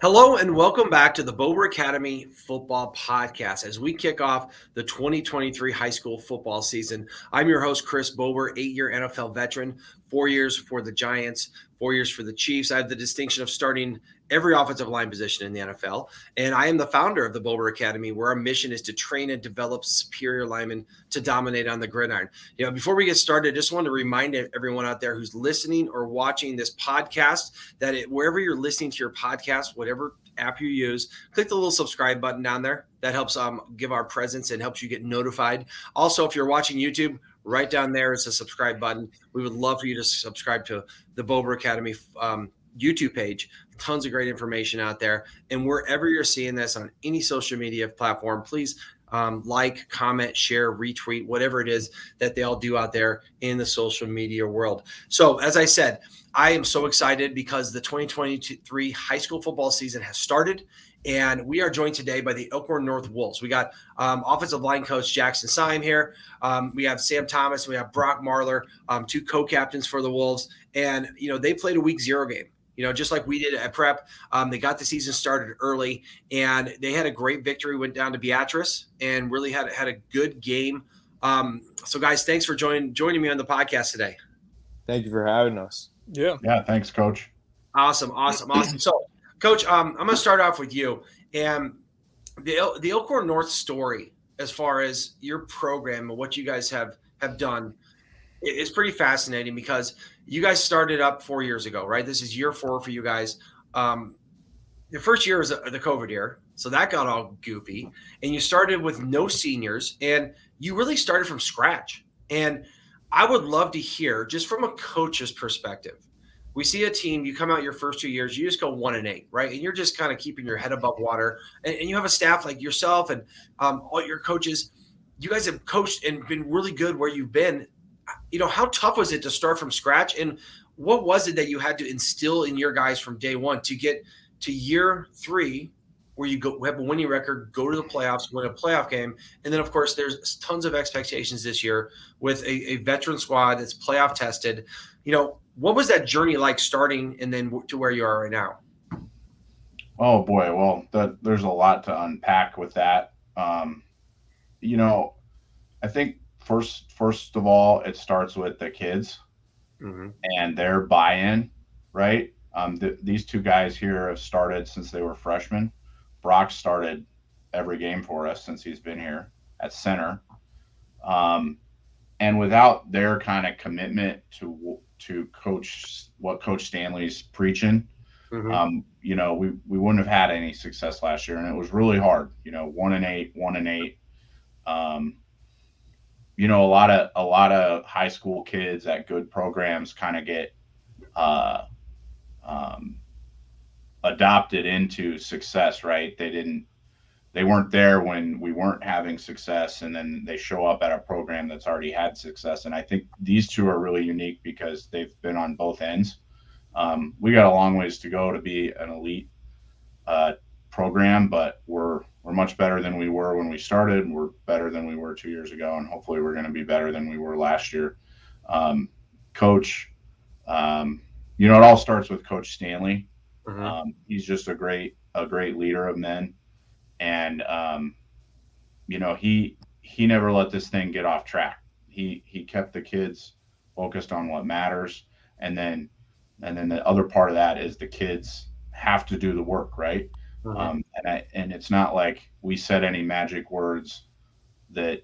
Hello and welcome back to the Bober Academy Football Podcast as we kick off the 2023 high school football season. I'm your host, Chris Bober, 8-year NFL veteran, 4 years for the Giants, 4 years for the Chiefs. I have the distinction of starting every offensive line position in the NFL, and I am the founder of the Bober Academy, where our mission is to train and develop superior linemen to dominate on the gridiron. Before we get started, I just want to remind everyone out there who's listening or watching this podcast that wherever you're listening to your podcast, whatever app you use, click the little subscribe button down there. That helps give our presence and helps you get notified. Also, if you're watching YouTube, right down there is a subscribe button. We would love for you to subscribe to the Bober Academy YouTube page. Tons of great information out there. And wherever you're seeing this on any social media platform, please like, comment, share, retweet, whatever it is that they all do out there in the social media world. So, as I said, I am so excited because the 2023 high school football season has started, and we are joined today by the Elkhorn North Wolves. We got offensive line coach Jackson Seim here. We have Sam Thomas. We have Brock Marler, two co-captains for the Wolves. And, they played a week 0 game. Just like we did at prep. They got the season started early, and they had a great victory, went down to Beatrice, and really had a good game. So, guys, thanks for joining me on the podcast today. Thank you for having us. Yeah, thanks, Coach. Awesome. So, Coach, I'm going to start off with you. And the Elkhorn North story, as far as your program and what you guys have done, it's pretty fascinating because you guys started up 4 years ago, right? This is year 4 for you guys. The first year was the COVID year, so that got all goofy. And you started with no seniors, and you really started from scratch. And I would love to hear, just from a coach's perspective, we see a team, you come out your first 2 years, you just go 1-8, right? And you're just kind of keeping your head above water. And you have a staff like yourself and all your coaches. You guys have coached and been really good where you've been. How tough was it to start from scratch, and what was it that you had to instill in your guys from day one to get to year 3 where you have a winning record, go to the playoffs, win a playoff game? And then, of course, there's tons of expectations this year with a veteran squad that's playoff tested. What was that journey like starting and then to where you are right now? Oh, boy. Well, there's a lot to unpack with that. I think First of all, it starts with the kids and their buy-in, right? These two guys here have started since they were freshmen. Brock started every game for us since he's been here at center. And without their kind of commitment to what Coach Stanley's preaching, we wouldn't have had any success last year, and it was really hard. 1-8. A lot of high school kids at good programs kind of get adopted into success, right? They weren't there when we weren't having success, and then they show up at a program that's already had success. And I think these two are really unique because they've been on both ends. We got a long ways to go to be an elite program, but we're much better than we were when we started. We're better than we were 2 years ago, and hopefully we're going to be better than we were last year. Coach, it all starts with Coach Stanley. He's just a great leader of men, and he never let this thing get off track. He kept the kids focused on what matters, and then the other part of that is the kids have to do the work, right? And it's not like we said any magic words that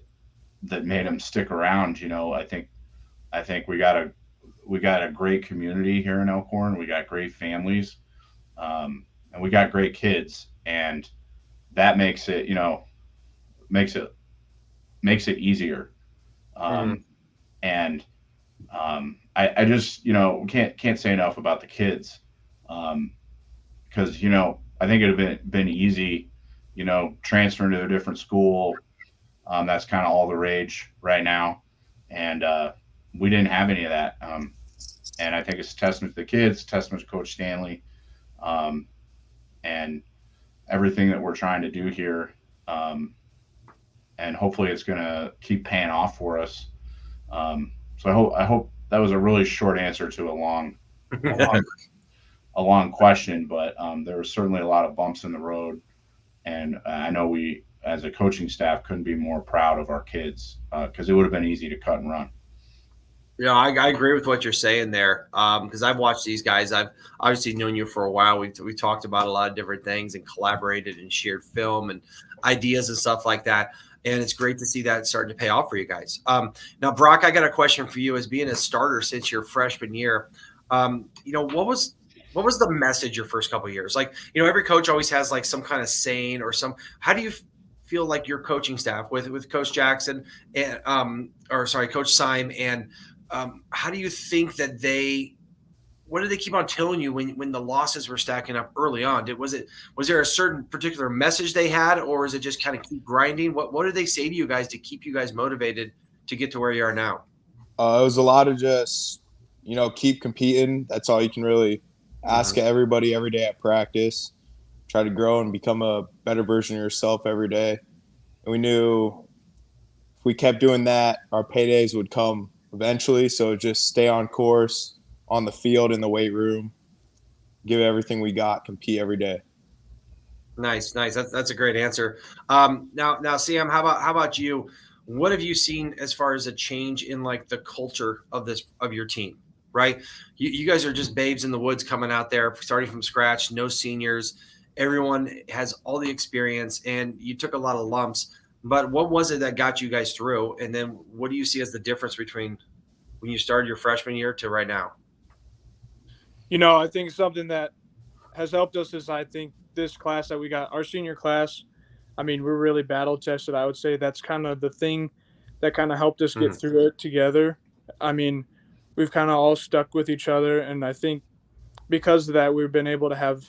made them stick around. I think we got a great community here in Elkhorn. We got great families, and we got great kids, and that makes it easier. And I just can't say enough about the kids, because I think it would have been easy, transferring to a different school. That's kind of all the rage right now. And we didn't have any of that. And I think it's a testament to the kids, testament to Coach Stanley, and everything that we're trying to do here. And hopefully it's going to keep paying off for us. So I hope that was a really short answer to a long a long question, but there was certainly a lot of bumps in the road. And I know we, as a coaching staff, couldn't be more proud of our kids because it would have been easy to cut and run. Yeah, I agree with what you're saying there. Because I've watched these guys. I've obviously known you for a while. We talked about a lot of different things and collaborated and shared film and ideas and stuff like that. And it's great to see that starting to pay off for you guys. Now, Brock, I got a question for you. As being a starter since your freshman year, what was the message your first couple of years? Like, every coach always has like some kind of saying or some. How do you feel like your coaching staff with Coach Jackson and Coach Seim and how do you think that what did they keep on telling you when the losses were stacking up early on? Was there a certain particular message they had, or is it just kind of keep grinding? What did they say to you guys to keep you guys motivated to get to where you are now? It was a lot of just, keep competing. That's all you can really ask of everybody every day at practice. Try to grow and become a better version of yourself every day. And we knew if we kept doing that, our paydays would come eventually. So just stay on course, on the field, in the weight room, give everything we got, compete every day. Nice. That's a great answer. Now, Sam, how about you? What have you seen as far as a change in like the culture of your team? Right, you guys are just babes in the woods coming out there, starting from scratch. No seniors. Everyone has all the experience, and you took a lot of lumps. But what was it that got you guys through? And then what do you see as the difference between when you started your freshman year to right now? I think something that has helped us is I think this class that we got, our senior class, I mean, we're really battle tested. I would say that's kind of the thing that kind of helped us get through it together. I mean, we've kind of all stuck with each other, and I think because of that, we've been able to have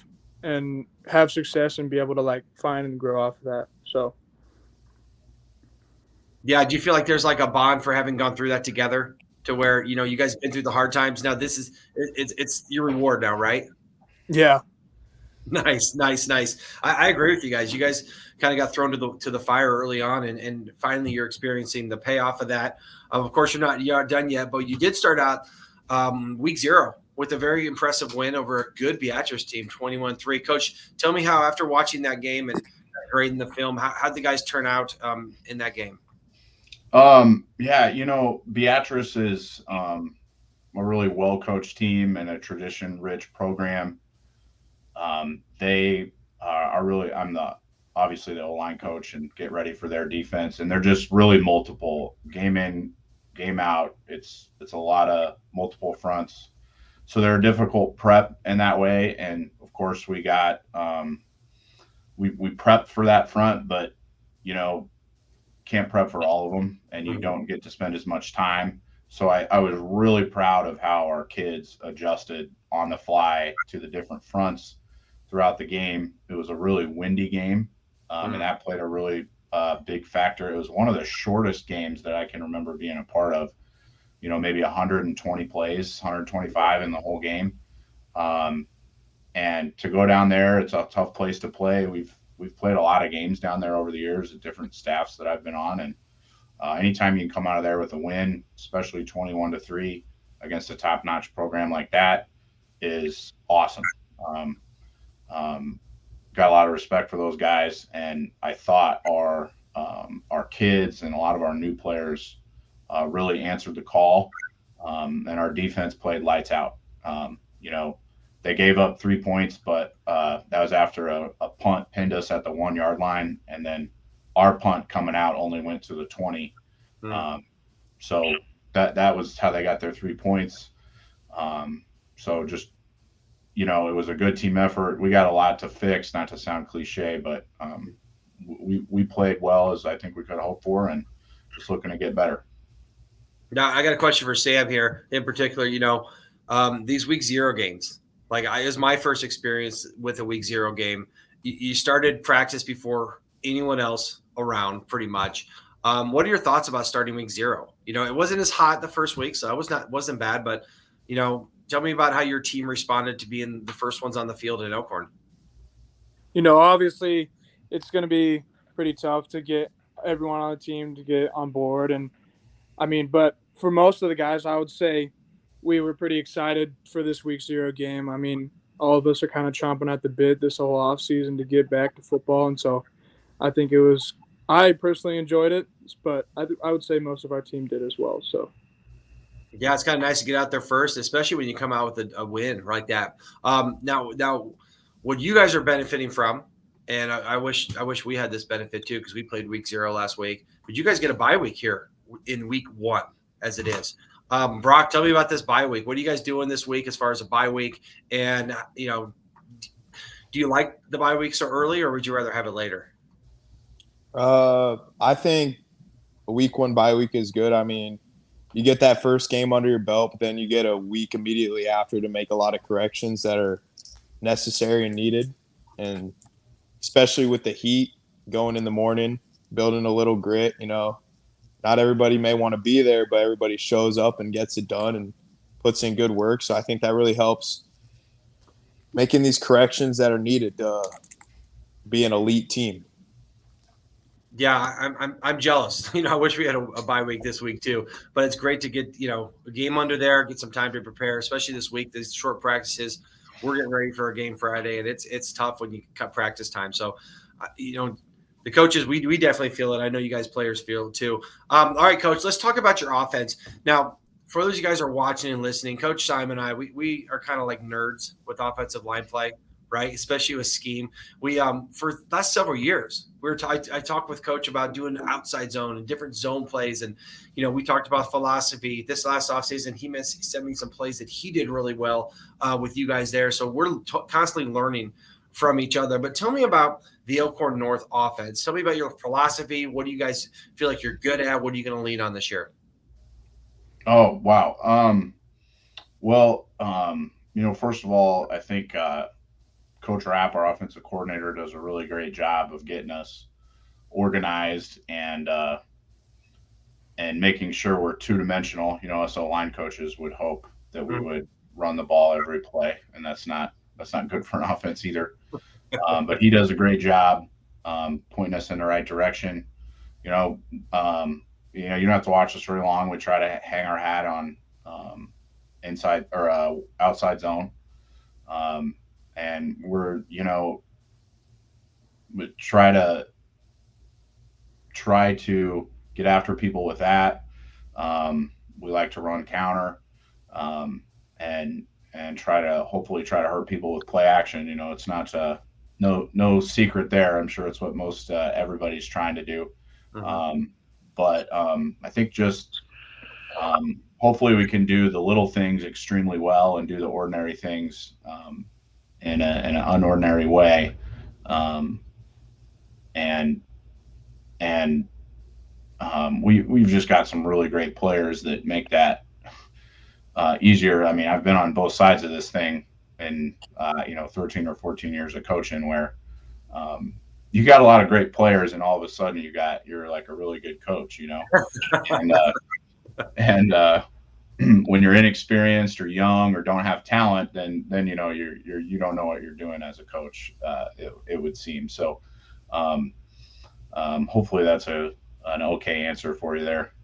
success and be able to like find and grow off of that. So, yeah, do you feel like there's like a bond for having gone through that together to where you guys have been through the hard times? Now this is it's your reward now, right? Yeah. Nice. I agree with you guys. You guys kind of got thrown to the fire early on, and finally you're experiencing the payoff of that. Of course, you're not done yet, but you did start out week 0 with a very impressive win over a good Beatrice team, 21-3. Coach, tell me how, after watching that game and grading the film, how'd the guys turn out in that game? Beatrice is a really well-coached team and a tradition-rich program. They are really, obviously the O-line coach and get ready for their defense. And they're just really multiple, game in, game out. It's a lot of multiple fronts. So they're a difficult prep in that way. And of course we got, we prepped for that front, but can't prep for all of them, and you don't get to spend as much time. So I was really proud of how our kids adjusted on the fly to the different fronts throughout the game. It was a really windy game, and that played a really big factor. It was one of the shortest games that I can remember being a part of, maybe 120 plays, 125 in the whole game. And to go down there, it's a tough place to play. We've played a lot of games down there over the years at different staffs that I've been on. And anytime you can come out of there with a win, especially 21-3 against a top-notch program like that, is awesome. Got a lot of respect for those guys. And I thought our kids and a lot of our new players really answered the call. And our defense played lights out. They gave up 3 points, but that was after a punt pinned us at the 1 yard line. And then our punt coming out only went to the 20. So that was how they got their 3 points. So just, it was a good team effort. We got a lot to fix, not to sound cliche, but we played well as I think we could hope for, and just looking to get better. Now, I got a question for Sam here in particular. These week 0 games, like it was my first experience with a week 0 game. You started practice before anyone else around, pretty much. What are your thoughts about starting week 0? It wasn't as hot the first week, so it wasn't bad. But tell me about how your team responded to being the first ones on the field in Elkhorn. Obviously, it's going to be pretty tough to get everyone on the team to get on board, and but for most of the guys, I would say we were pretty excited for this week 0 game. all of us are kind of chomping at the bit this whole off season to get back to football, and so I think I personally enjoyed it, but I would say most of our team did as well. So. Yeah, it's kind of nice to get out there first, especially when you come out with a win like that. Now, what you guys are benefiting from, and I wish we had this benefit too because we played week 0 last week. But you guys get a bye week here in week 1, as it is. Brock, tell me about this bye week. What are you guys doing this week as far as a bye week? And do you like the bye week so early, or would you rather have it later? I think a week 1 bye week is good. I mean, you get that first game under your belt, but then you get a week immediately after to make a lot of corrections that are necessary and needed. And especially with the heat going in the morning, building a little grit, not everybody may want to be there, but everybody shows up and gets it done and puts in good work. So I think that really helps making these corrections that are needed to be an elite team. Yeah, I'm jealous. I wish we had a bye week this week too. But it's great to get a game under there, get some time to prepare, especially this week. These short practices, we're getting ready for a game Friday, and it's tough when you cut practice time. So, the coaches, we definitely feel it. I know you guys players feel it too. All right, Coach, let's talk about your offense now. For those of you guys who are watching and listening, Coach Seim and I, we are kind of like nerds with offensive line play. Right, especially with scheme. We for the last several years, I talked with Coach about doing outside zone and different zone plays, and we talked about philosophy. This last offseason, he sent me some plays that he did really well with you guys there. So we're constantly learning from each other. But tell me about the Elkhorn North offense. Tell me about your philosophy. What do you guys feel like you're good at? What are you going to lean on this year? Oh wow. First of all, I think. Coach Rapp, our offensive coordinator, does a really great job of getting us organized and making sure we're two-dimensional. Us line coaches would hope that we would run the ball every play, and that's not good for an offense either. But he does a great job pointing us in the right direction. You don't have to watch us very long. We try to hang our hat on inside or outside zone. And we're, we try to get after people with that. We like to run counter, and hopefully try to hurt people with play action. It's not no secret there. I'm sure it's what most everybody's trying to do. But I think just hopefully we can do the little things extremely well and do the ordinary things in an unordinary way, we've just got some really great players that make that easier. I mean, I've been on both sides of this thing in 13 or 14 years of coaching, where you got a lot of great players, and all of a sudden you're like a really good coach, and when you're inexperienced or young or don't have talent, then you don't know what you're doing as a coach. It would seem so. Hopefully that's an okay answer for you there.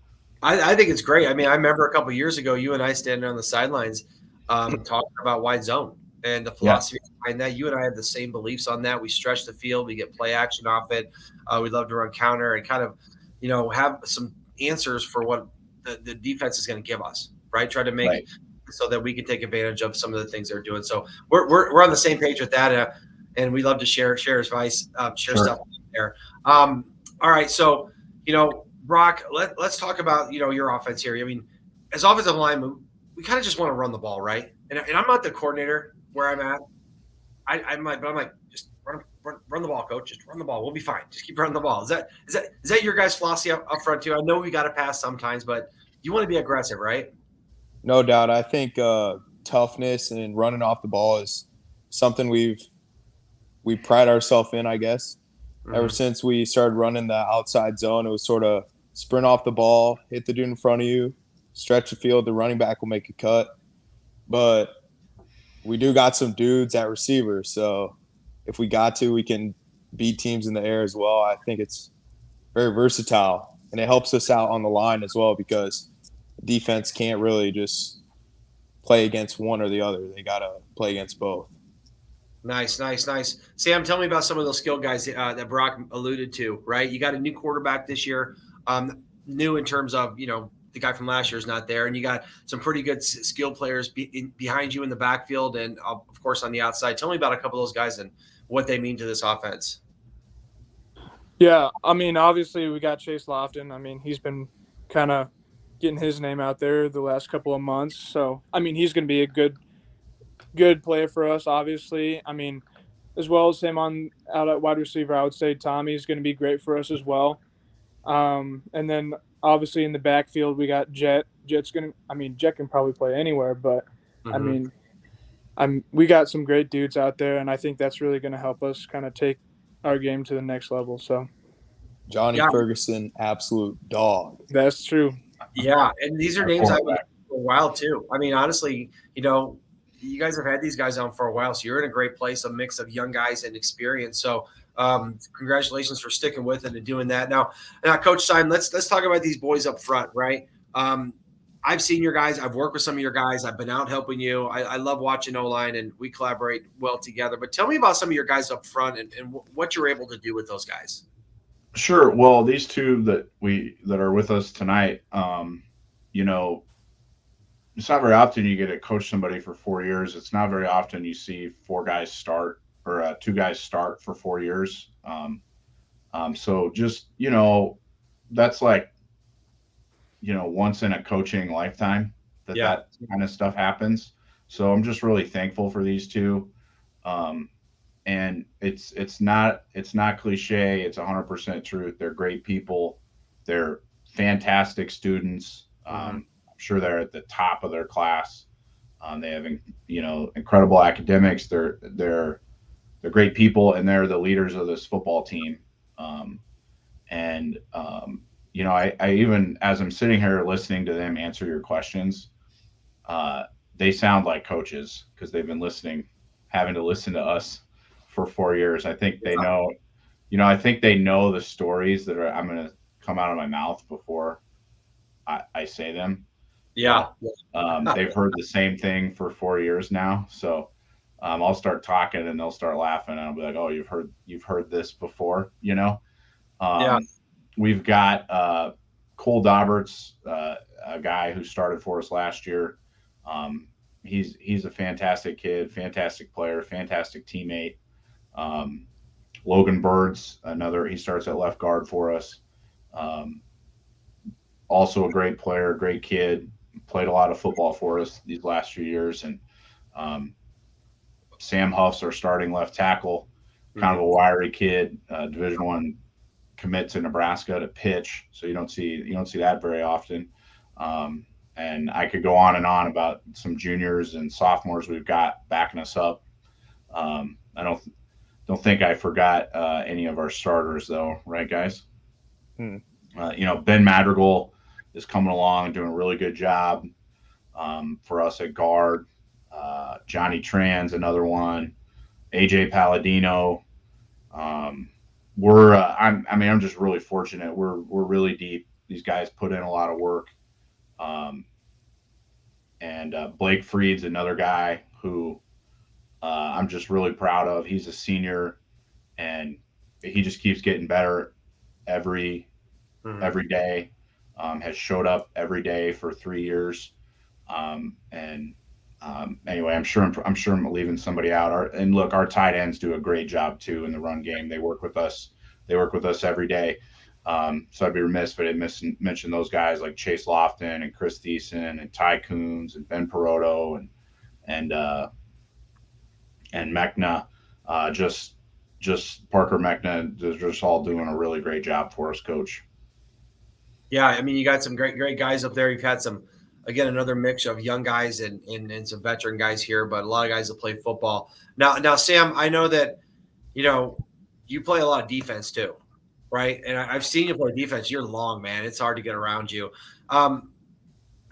I think it's great. I mean, I remember a couple of years ago, you and I standing on the sidelines talking about wide zone and the philosophy behind that. You and I have the same beliefs on that. We stretch the field, we get play action off it. We love to run counter and kind of, have some answers for what the defense is going to give us. Right, try to make it so that we can take advantage of some of the things they're doing. So we're on the same page with that, and we love to share advice, stuff there. All right, so Brock, let's talk about your offense here. I mean, as offensive linemen, we kind of just want to run the ball, right? And I'm not the coordinator where I'm at. I'm like just run the ball, coach. Just run the ball. We'll be fine. Just keep running the ball. Is that your guys' philosophy up front too? I know we got to pass sometimes, but you want to be aggressive, right? No doubt. I think toughness and running off the ball is something we pride ourselves in, I guess. Ever since we started running the outside zone, it was sort of sprint off the ball, hit the dude in front of you, stretch the field, the running back will make a cut. But we do got some dudes at receiver, so if we got to, we can beat teams in the air as well. I think it's very versatile, and it helps us out on the line as well because defense can't really just play against one or the other. They got to play against both. Nice. Sam, tell me about some of those skill guys that Brock alluded to, right? You got a new quarterback this year, new in terms of, the guy from last year is not there, and you got some pretty good skill players behind you in the backfield and, of course, on the outside. Tell me about a couple of those guys and what they mean to this offense. Yeah, I mean, obviously we got Chase Lofton. I mean, he's been kind of getting his name out there the last couple of months. So, I mean, he's going to be a good player for us, obviously. I mean, as well as him out at wide receiver, I would say Tommy's going to be great for us as well. And then obviously in the backfield, we got Jet. Jet can probably play anywhere, but I mean, we got some great dudes out there, and I think that's really going to help us kind of take our game to the next level. So Johnny Ferguson, absolute dog. that's true. Yeah, and these are names I've been for a while too. I mean, honestly, you guys have had these guys on for a while, so you're in a great place, a mix of young guys and experience. So congratulations for sticking with it and doing that. Now Coach Seim, let's talk about these boys up front, right? I've seen your guys. I've worked with some of your guys. I've been out helping you. I love watching O-line, and we collaborate well together. But tell me about some of your guys up front and what you're able to do with those guys. Sure. Well, these two that are with us tonight, it's not very often you get to coach somebody for 4 years. It's not very often you see 4 guys start or 2 guys start for 4 years. So just, that's like, once in a coaching lifetime that kind of stuff happens. So I'm just really thankful for these two. And it's not cliche. It's 100% truth. They're great people. They're fantastic students. I'm sure they're at the top of their class. They have, incredible academics. They're great people, and they're the leaders of this football team. I even, as I'm sitting here listening to them answer your questions, they sound like coaches because they've been having to listen to us for 4 years. I think they know, I think they know the stories that I'm going to come out of my mouth before I say them. Yeah. They've heard the same thing for 4 years now. So I'll start talking and they'll start laughing, and I'll be like, "Oh, you've heard this before," We've got Cole Dauberts, a guy who started for us last year. He's a fantastic kid, fantastic player, fantastic teammate. Logan Birds, he starts at left guard for us. Also a great player, great kid, played a lot of football for us these last few years. And Sam Huff's our starting left tackle, kind of a wiry kid, Division I commit to Nebraska to pitch. So you don't see that very often. And I could go on and on about some juniors and sophomores we've got backing us up. I don't think I forgot any of our starters though, right, guys? Ben Madrigal is coming along, doing a really good job for us at guard. Johnny Tran's another one. AJ Palladino. I'm just really fortunate. We're really deep. These guys put in a lot of work. And Blake Freed's another guy who I'm just really proud of. He's a senior, and he just keeps getting better every day. Has showed up every day for 3 years. Anyway, I'm sure I'm leaving somebody out. Our tight ends do a great job too in the run game. They work with us every day. So I'd be remiss if I didn't mention those guys like Chase Lofton and Chris Thiessen and Ty Coons and Ben Peroto and Mechna. Just Parker Mechna. They're just all doing a really great job for us, Coach. Yeah, I mean, you got some great guys up there. You've had another mix of young guys and some veteran guys here, but a lot of guys that play football. Now, Sam, I know that, you play a lot of defense too, right? And I've seen you play defense. You're long, man. It's hard to get around you. I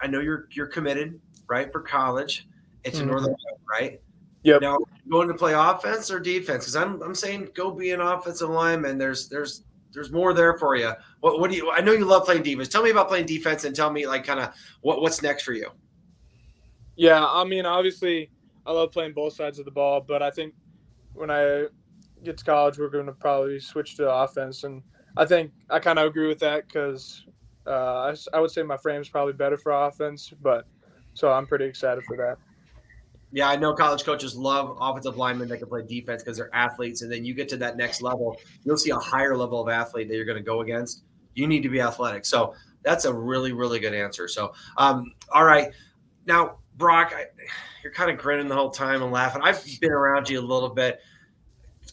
know you're committed, right, for college. It's in Northern Ireland, right? Yep. Now, going to play offense or defense? Because I'm saying go be an offensive lineman. There's more there for you. What do you? I know you love playing defense. Tell me about playing defense and tell me like kind of what's next for you. Yeah, I mean, obviously, I love playing both sides of the ball, but I think when I get to college, we're going to probably switch to offense. And I think I kind of agree with that because I would say my frame's probably better for offense. But so I'm pretty excited for that. Yeah, I know college coaches love offensive linemen that can play defense because they're athletes. And then you get to that next level, you'll see a higher level of athlete that you're going to go against. You need to be athletic. So that's a really, really good answer. So, all right. Now, Brock, you're kind of grinning the whole time and laughing. I've been around you a little bit.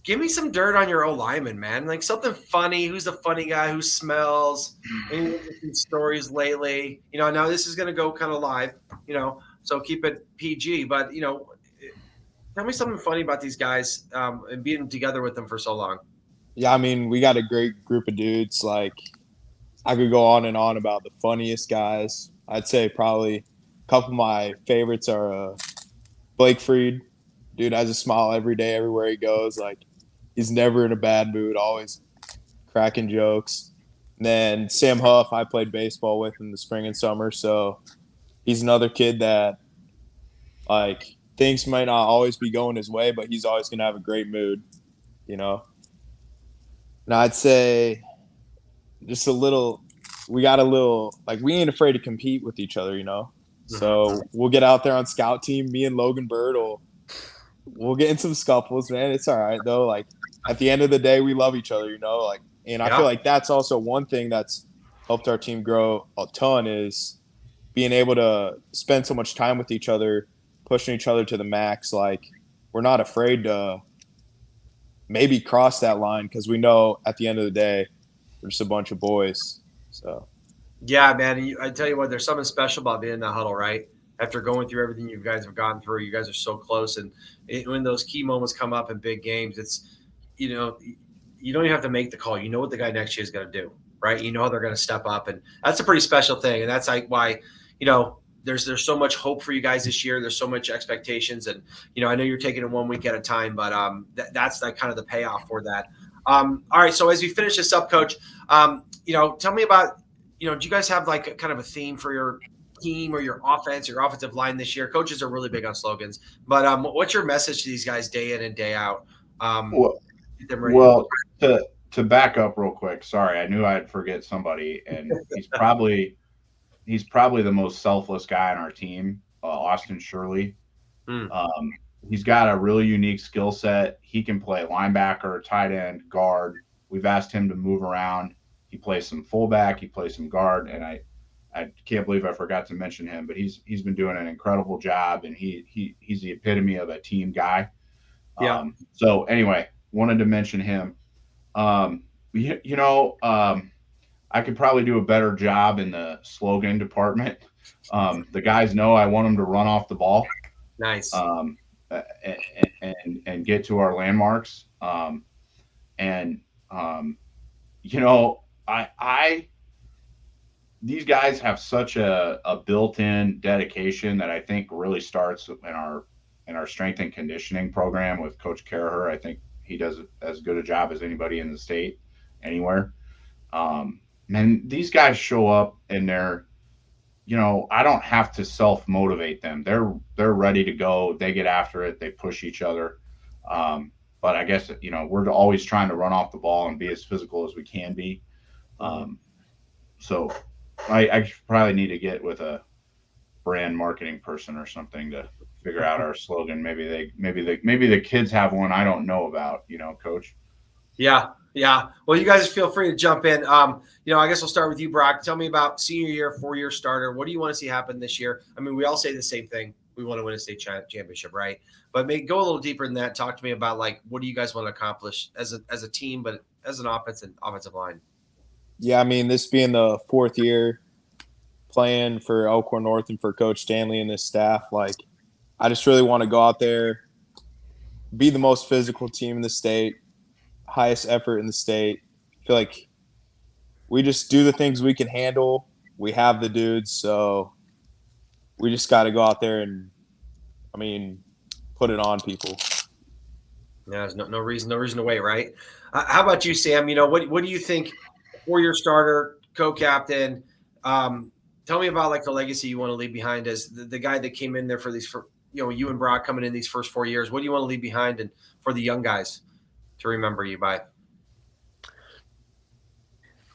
Give me some dirt on your O lineman, man. Like something funny. Who's the funny guy who smells? Any interesting stories lately? Now this is going to go kind of live, so keep it PG. But, tell me something funny about these guys and being together with them for so long. Yeah, I mean, we got a great group of dudes. Like, I could go on and on about the funniest guys. I'd say probably a couple of my favorites are Blake Freed. Dude has a smile every day, everywhere he goes. Like, he's never in a bad mood, always cracking jokes. And then Sam Huff, I played baseball with in the spring and summer. So he's another kid that, like, things might not always be going his way, but he's always going to have a great mood, And I'd say just we ain't afraid to compete with each other, So we'll get out there on scout team. Me and Logan Bird we'll get in some scuffles, man. It's all right though. Like at the end of the day, we love each other, and I feel like that's also one thing that's helped our team grow a ton is being able to spend so much time with each other, pushing each other to the max. Like we're not afraid to maybe cross that line because we know at the end of the day, we're just a bunch of boys. So. Yeah, man. I tell you what, there's something special about being in the huddle, right? After going through everything you guys have gone through, you guys are so close. And when those key moments come up in big games, it's, you don't even have to make the call. You know what the guy next to you is going to do, right? You know how they're going to step up. And that's a pretty special thing. And that's like why, there's so much hope for you guys this year. There's so much expectations. And, I know you're taking it 1 week at a time, but that's like kind of the payoff for that. All right. So as we finish this up, Coach, tell me about, do you guys have like kind of a theme for your team or your offense, your offensive line this year? Coaches are really big on slogans, but what's your message to these guys day in and day out? To back up real quick, sorry, I knew I'd forget somebody, and he's probably the most selfless guy on our team, Austin Shirley. He's got a really unique skill set. He can play linebacker, tight end, guard. We've asked him to move around. He plays some fullback, he plays some guard, and I can't believe I forgot to mention him, but he's been doing an incredible job, and he's the epitome of a team guy. Yeah. So anyway, wanted to mention him. I could probably do a better job in the slogan department. The guys know I want them to run off the ball. Nice. And get to our landmarks. These guys have such a built-in dedication that I think really starts in our strength and conditioning program with Coach Caraher. I think he does as good a job as anybody in the state anywhere. And these guys show up and they're, I don't have to self-motivate them. They're ready to go. They get after it. They push each other. But I guess, we're always trying to run off the ball and be as physical as we can be. So I probably need to get with a brand marketing person or something to figure out our slogan. Maybe the kids have one I don't know about, Coach. Yeah. Well, you guys feel free to jump in. I guess we'll start with you, Brock. Tell me about senior year, 4-year starter. What do you want to see happen this year? I mean, we all say the same thing. We want to win a state championship, right? But go a little deeper than that. Talk to me about what do you guys want to accomplish as a team, but as an offensive line. Yeah, I mean, this being the 4th year playing for Elkhorn North and for Coach Stanley and this staff, I just really want to go out there, be the most physical team in the state, highest effort in the state. I feel like we just do the things we can handle. We have the dudes, so we just got to go out there and, put it on people. Yeah, there's no reason to wait, right? How about you, Sam? What do you think? 4-year starter, co-captain. Tell me about the legacy you want to leave behind as the guy that came in there for these you and Brock coming in these first 4 years, what do you want to leave behind and for the young guys to remember you by?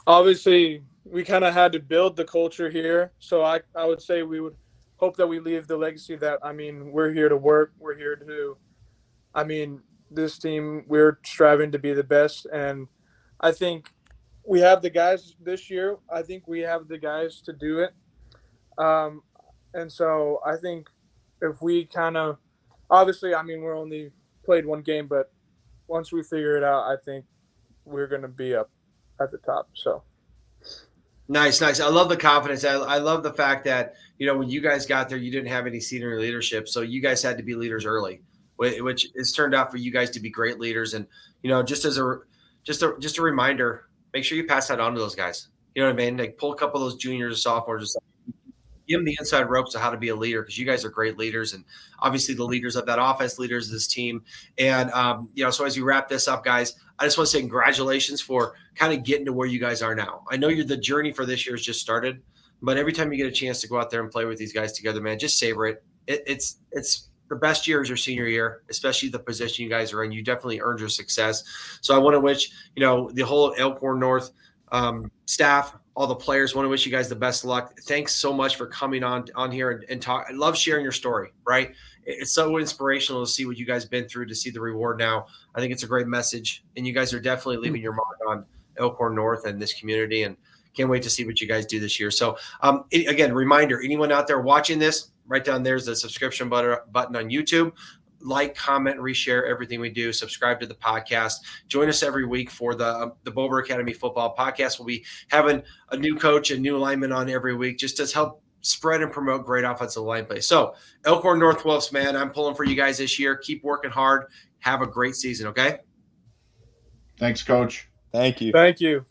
Obviously, we kind of had to build the culture here. So I would say we would hope that we leave the legacy that, I mean, we're here to work. We're here to, I mean, this team, we're striving to be the best. And I think we have the guys this year. I think we have the guys to do it. And so I think if we kind of, obviously, I mean, we're only played one game, but once we figure it out, I think we're going to be up at the top. So. Nice. I love the confidence. I love the fact that, when you guys got there, you didn't have any senior leadership. So you guys had to be leaders early, which has turned out for you guys to be great leaders. And, just a reminder, make sure you pass that on to those guys. You know what I mean? Like pull a couple of those juniors or sophomores, give them the inside ropes of how to be a leader, because you guys are great leaders and obviously the leaders of that offense, leaders of this team. And, so as we wrap this up, guys, I just want to say congratulations for kind of getting to where you guys are now. I know the journey for this year has just started, but every time you get a chance to go out there and play with these guys together, man, just savor it. It's the best year is your senior year, especially the position you guys are in. You definitely earned your success. So I want to wish, the whole Elkhorn North staff, all the players, want to wish you guys the best of luck. Thanks so much for coming on here and talk. I love sharing your story, right? It's so inspirational to see what you guys been through, to see the reward now. I think it's a great message, and you guys are definitely leaving your mark on Elkhorn North and this community, and can't wait to see what you guys do this year. So again, reminder, anyone out there watching this, right down there's the subscription button on YouTube. Like, comment, reshare everything we do. Subscribe to the podcast. Join us every week for the Bober Academy Football Podcast. We'll be having a new coach and new lineman on every week, just to help spread and promote great offensive line play. So Elkhorn North Wolves, man, I'm pulling for you guys this year. Keep working hard. Have a great season, okay? Thanks, Coach. Thank you. Thank you.